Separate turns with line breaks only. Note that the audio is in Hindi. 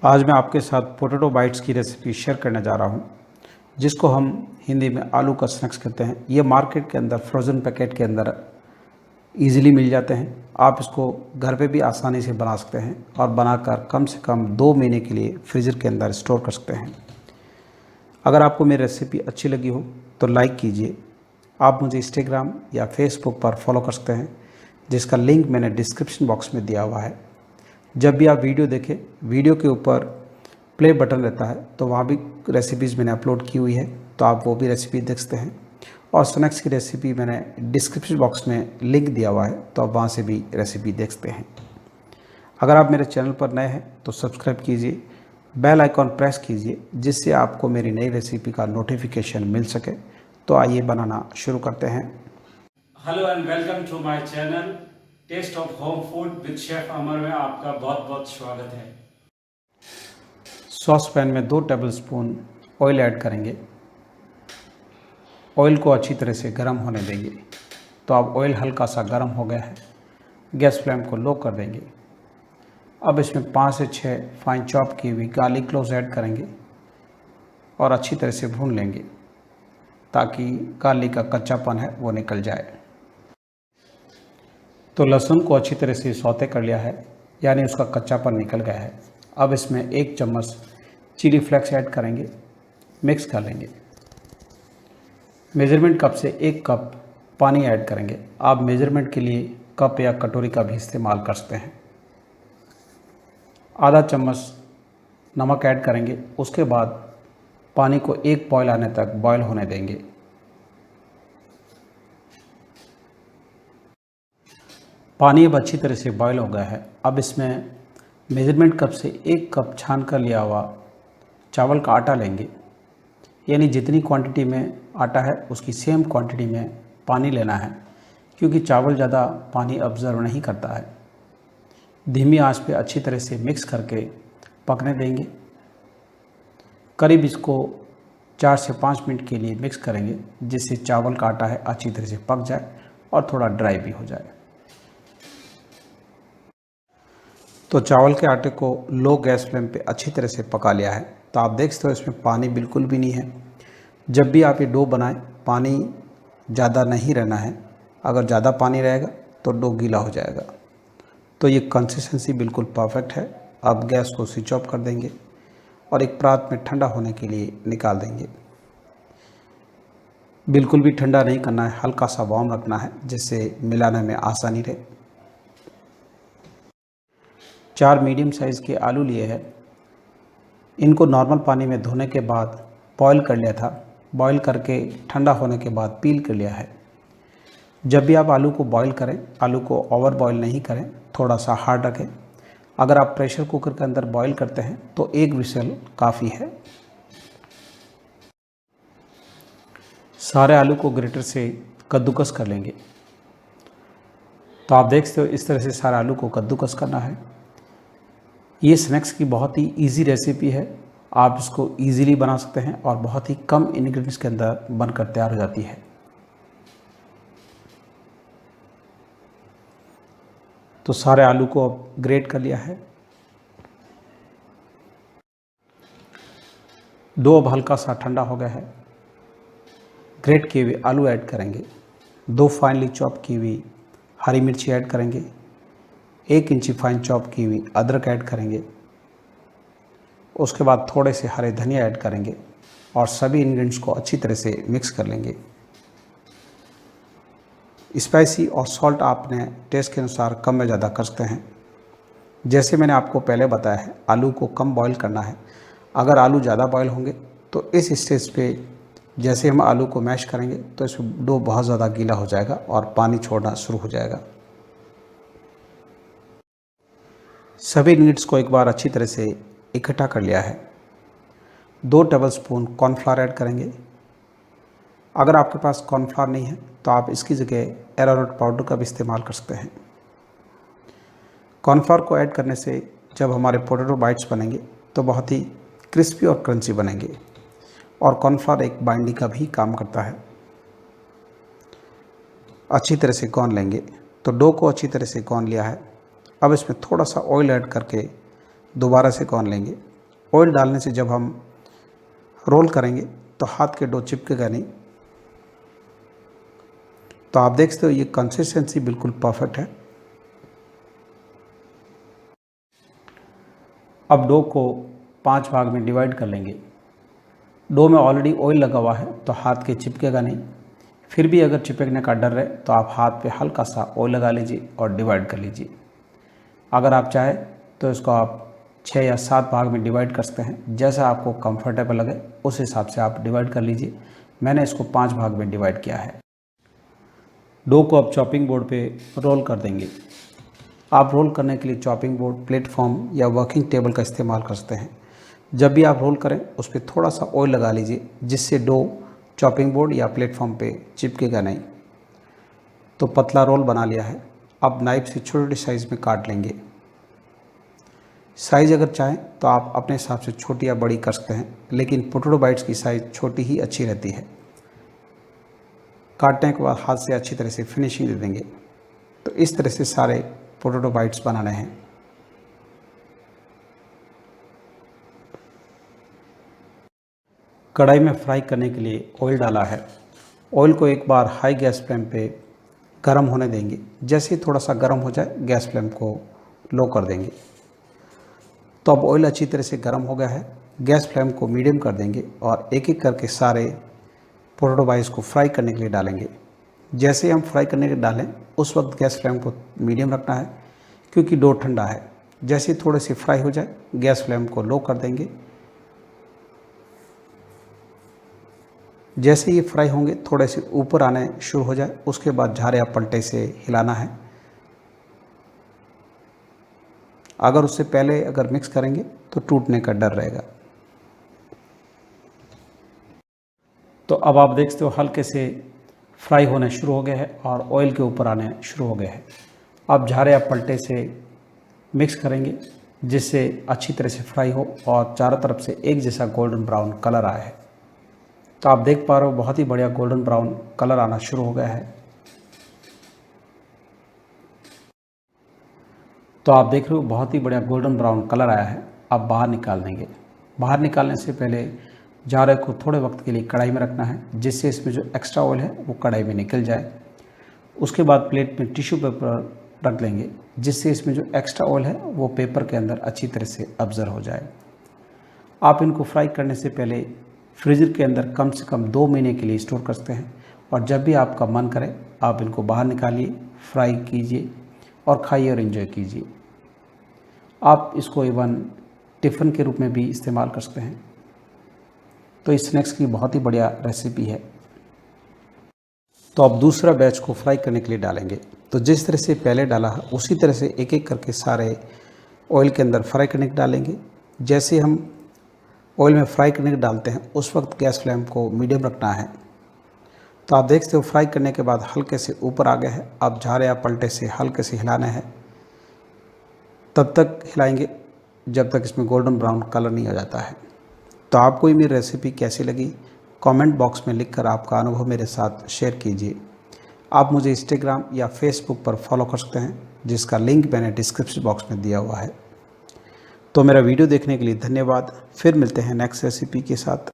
आज मैं आपके साथ पोटैटो बाइट्स की रेसिपी शेयर करने जा रहा हूं, जिसको हम हिंदी में आलू का स्नैक्स कहते हैं। ये मार्केट के अंदर फ्रोज़न पैकेट के अंदर ईज़िली मिल जाते हैं। आप इसको घर पे भी आसानी से बना सकते हैं और बनाकर कम से कम 2 महीने के लिए फ्रीज़र के अंदर स्टोर कर सकते हैं। अगर आपको मेरी रेसिपी अच्छी लगी हो तो लाइक कीजिए। आप मुझे इंस्टाग्राम या फेसबुक पर फॉलो कर सकते हैं, जिसका लिंक मैंने डिस्क्रिप्शन बॉक्स में दिया हुआ है। जब भी आप वीडियो देखें, वीडियो के ऊपर प्ले बटन रहता है, तो वहाँ भी रेसिपीज़ मैंने अपलोड की हुई है, तो आप वो भी रेसिपी देख सकते हैं। और स्नैक्स की रेसिपी मैंने डिस्क्रिप्शन बॉक्स में लिंक दिया हुआ है, तो आप वहाँ से भी रेसिपी देख सकते हैं। अगर आप मेरे चैनल पर नए हैं तो सब्सक्राइब कीजिए, बेल आइकॉन प्रेस कीजिए, जिससे आपको मेरी नई रेसिपी का नोटिफिकेशन मिल सके। तो आइए बनाना शुरू करते हैं।
Hello and welcome to my channel taste of home food with chef Amar में आपका बहुत बहुत स्वागत है।
सॉस पैन में 2 टेबलस्पून ऑयल ऐड करेंगे। ऑयल को अच्छी तरह से गर्म होने देंगे। तो अब ऑयल हल्का सा गर्म हो गया है, गैस फ्लेम को लो कर देंगे। अब इसमें 5 से 6 फाइन चॉप की हुई गार्लिक क्लोव्स ऐड करेंगे और अच्छी तरह से भून लेंगे, ताकि गार्लिक का कच्चापन है वो निकल जाए। तो लहसुन को अच्छी तरह से सौते कर लिया है, यानी उसका कच्चापन निकल गया है। अब इसमें 1 चम्मच चिली फ्लेक्स ऐड करेंगे, मिक्स कर लेंगे। मेज़रमेंट कप से 1 कप पानी ऐड करेंगे। आप मेज़रमेंट के लिए कप या कटोरी का भी इस्तेमाल कर सकते हैं। आधा चम्मच नमक ऐड करेंगे। उसके बाद पानी को 1 बॉयल आने तक बॉयल होने देंगे। पानी अब अच्छी तरह से बॉयल हो गया है। अब इसमें मेज़रमेंट कप से 1 कप छान कर लिया हुआ चावल का आटा लेंगे, यानी जितनी क्वांटिटी में आटा है उसकी सेम क्वांटिटी में पानी लेना है, क्योंकि चावल ज़्यादा पानी अब्जर्व नहीं करता है। धीमी आंच पे अच्छी तरह से मिक्स करके पकने देंगे। करीब इसको 4 से 5 मिनट के लिए मिक्स करेंगे, जिससे चावल का आटा है अच्छी तरह से पक जाए और थोड़ा ड्राई भी हो जाए। तो चावल के आटे को लो गैस फ्लेम पे अच्छी तरह से पका लिया है। तो आप देख सकते हो इसमें पानी बिल्कुल भी नहीं है। जब भी आप ये डो बनाएं, पानी ज़्यादा नहीं रहना है। अगर ज़्यादा पानी रहेगा तो डो गीला हो जाएगा। तो ये कंसिस्टेंसी बिल्कुल परफेक्ट है। अब गैस को स्विच ऑफ कर देंगे और एक परात में ठंडा होने के लिए निकाल देंगे। बिल्कुल भी ठंडा नहीं करना है, हल्का सा वार्म रखना है, जिससे मिलाने में आसानी रहे। 4 मीडियम साइज़ के आलू लिए हैं। इनको नॉर्मल पानी में धोने के बाद बॉईल कर लिया था। बॉईल करके ठंडा होने के बाद पील कर लिया है। जब भी आप आलू को बॉईल करें, आलू को ओवर बॉईल नहीं करें, थोड़ा सा हार्ड रखें। अगर आप प्रेशर कुकर के अंदर बॉईल करते हैं तो 1 विसल काफ़ी है। सारे आलू को ग्रेटर से कद्दूकस कर लेंगे। तो आप देख सकते हो इस तरह से सारे आलू को कद्दूकस करना है। ये स्नैक्स की बहुत ही इजी रेसिपी है। आप इसको इजीली बना सकते हैं और बहुत ही कम इंग्रेडिएंट्स के अंदर बनकर तैयार हो जाती है। तो सारे आलू को अब ग्रेट कर लिया है। डो अब हल्का सा ठंडा हो गया है। ग्रेट किए हुए आलू ऐड करेंगे। 2 फाइनली चॉप की हुई हरी मिर्ची ऐड करेंगे। 1 इंची फाइन चॉप की हुई अदरक ऐड करेंगे। उसके बाद थोड़े से हरे धनिया ऐड करेंगे और सभी इंग्रेडिएंट्स को अच्छी तरह से मिक्स कर लेंगे। स्पाइसी और सॉल्ट आपने टेस्ट के अनुसार कम या ज़्यादा कर सकते हैं। जैसे मैंने आपको पहले बताया है, आलू को कम बॉईल करना है। अगर आलू ज़्यादा बॉईल होंगे तो इस स्टेज पे जैसे हम आलू को मैश करेंगे तो इसमें डो बहुत ज़्यादा गीला हो जाएगा और पानी छोड़ना शुरू हो जाएगा। सभी इंग्रेडिएंट्स को एक बार अच्छी तरह से इकट्ठा कर लिया है। 2 टेबलस्पून कॉर्नफ्लावर ऐड करेंगे। अगर आपके पास कॉर्नफ्लावर नहीं है तो आप इसकी जगह अरारोट पाउडर का भी इस्तेमाल कर सकते हैं। कॉर्नफ्लावर को ऐड करने से जब हमारे पोटैटो बाइट्स बनेंगे तो बहुत ही क्रिस्पी और क्रंची बनेंगे, और कॉर्नफ्लावर एक बाइंडिंग का भी काम करता है। अच्छी तरह से गौन लेंगे। तो डो को अच्छी तरह से गौन लिया है। अब इसमें थोड़ा सा ऑयल ऐड करके दोबारा से गौन लेंगे। ऑयल डालने से जब हम रोल करेंगे तो हाथ के डो चिपकेगा नहीं। तो आप देख सकते हो ये कंसिस्टेंसी बिल्कुल परफेक्ट है। अब डो को 5 भाग में डिवाइड कर लेंगे। डो में ऑलरेडी ऑयल लगा हुआ है तो हाथ के चिपकेगा नहीं। फिर भी अगर चिपकने का डर रहे तो आप हाथ पे हल्का सा ऑयल लगा लीजिए और डिवाइड कर लीजिए। अगर आप चाहें तो इसको आप 6 या 7 भाग में डिवाइड कर सकते हैं, जैसा आपको कंफर्टेबल लगे उस हिसाब से आप डिवाइड कर लीजिए। मैंने इसको 5 भाग में डिवाइड किया है। डो को अब चॉपिंग बोर्ड पे रोल कर देंगे। आप रोल करने के लिए चॉपिंग बोर्ड, प्लेटफॉर्म या वर्किंग टेबल का इस्तेमाल कर सकते हैं। जब भी आप रोल करें उस पर थोड़ा सा ऑयल लगा लीजिए, जिससे डो चॉपिंग बोर्ड या प्लेटफॉर्म पे चिपकेगा नहीं। तो पतला रोल बना लिया है। अब नाइफ से छोटे साइज़ में काट लेंगे। साइज़ अगर चाहें तो आप अपने हिसाब से छोटी या बड़ी कर सकते हैं, लेकिन पोटैटो बाइट्स की साइज़ छोटी ही अच्छी रहती है। काटने के बाद हाथ से अच्छी तरह से फिनिशिंग दे देंगे। तो इस तरह से सारे पोटैटो बाइट्स बनाने हैं। कढ़ाई में फ्राई करने के लिए ऑयल डाला है। ऑयल को एक बार हाई गैस फ्लेम पे गर्म होने देंगे। जैसे ही थोड़ा सा गर्म हो जाए गैस फ्लेम को लो कर देंगे। तो अब ऑयल अच्छी तरह से गर्म हो गया है। गैस फ्लेम को मीडियम कर देंगे और एक एक करके सारे पोटैटो बाइट्स को फ्राई करने के लिए डालेंगे। जैसे हम फ्राई करने के डालें उस वक्त गैस फ्लेम को मीडियम रखना है, क्योंकि डो ठंडा है। जैसे ही थोड़े से फ्राई हो जाए गैस फ्लेम को लो कर देंगे। जैसे ये फ्राई होंगे थोड़े से ऊपर आने शुरू हो जाए, उसके बाद झारे या पलटे से हिलाना है। अगर उससे पहले अगर मिक्स करेंगे तो टूटने का डर रहेगा। तो अब आप देख सकते हो हल्के से फ्राई होने शुरू हो गए हैं और ऑयल के ऊपर आने शुरू हो गए हैं। अब झारे या पलटे से मिक्स करेंगे, जिससे अच्छी तरह से फ्राई हो और चारों तरफ से एक जैसा गोल्डन ब्राउन कलर आया है। तो आप देख पा रहे हो बहुत ही बढ़िया गोल्डन ब्राउन कलर आना शुरू हो गया है। तो आप देख रहे हो बहुत ही बढ़िया गोल्डन ब्राउन कलर आया है। अब बाहर निकाल देंगे। बाहर निकालने से पहले जारे को थोड़े वक्त के लिए कढ़ाई में रखना है, जिससे इसमें जो एक्स्ट्रा ऑयल है वो कढ़ाई में निकल जाए। उसके बाद प्लेट में टिश्यू पेपर रख लेंगे, जिससे इसमें जो एक्स्ट्रा ऑयल है वो पेपर के अंदर अच्छी तरह से अब्जर्व हो जाए। आप इनको फ्राई करने से पहले फ्रीजर के अंदर कम से कम 2 महीने के लिए स्टोर कर सकते हैं, और जब भी आपका मन करे आप इनको बाहर निकालिए, फ्राई कीजिए और खाइए और एंजॉय कीजिए। आप इसको इवन टिफ़िन के रूप में भी इस्तेमाल कर सकते हैं। तो इस स्नैक्स की बहुत ही बढ़िया रेसिपी है। तो अब दूसरा बैच को फ्राई करने के लिए डालेंगे। तो जिस तरह से पहले डाला है उसी तरह से एक एक करके सारे ऑयल के अंदर फ्राई करने के डालेंगे। जैसे हम ऑयल में फ्राई करने के डालते हैं उस वक्त गैस फ्लेम को मीडियम रखना है। तो आप देख सकते हो फ्राई करने के बाद हल्के से ऊपर आ गया है। अब झारे या पलटे से हल्के से हिलाना है। तब तक हिलाएंगे जब तक इसमें गोल्डन ब्राउन कलर नहीं आ जाता है। तो आपको ये मेरी रेसिपी कैसी लगी कमेंट बॉक्स में लिखकर आपका अनुभव मेरे साथ शेयर कीजिए। आप मुझे इंस्टाग्राम या फेसबुक पर फॉलो कर सकते हैं, जिसका लिंक मैंने डिस्क्रिप्शन बॉक्स में दिया हुआ है। तो मेरा वीडियो देखने के लिए धन्यवाद। फिर मिलते हैं नेक्स्ट रेसिपी के साथ।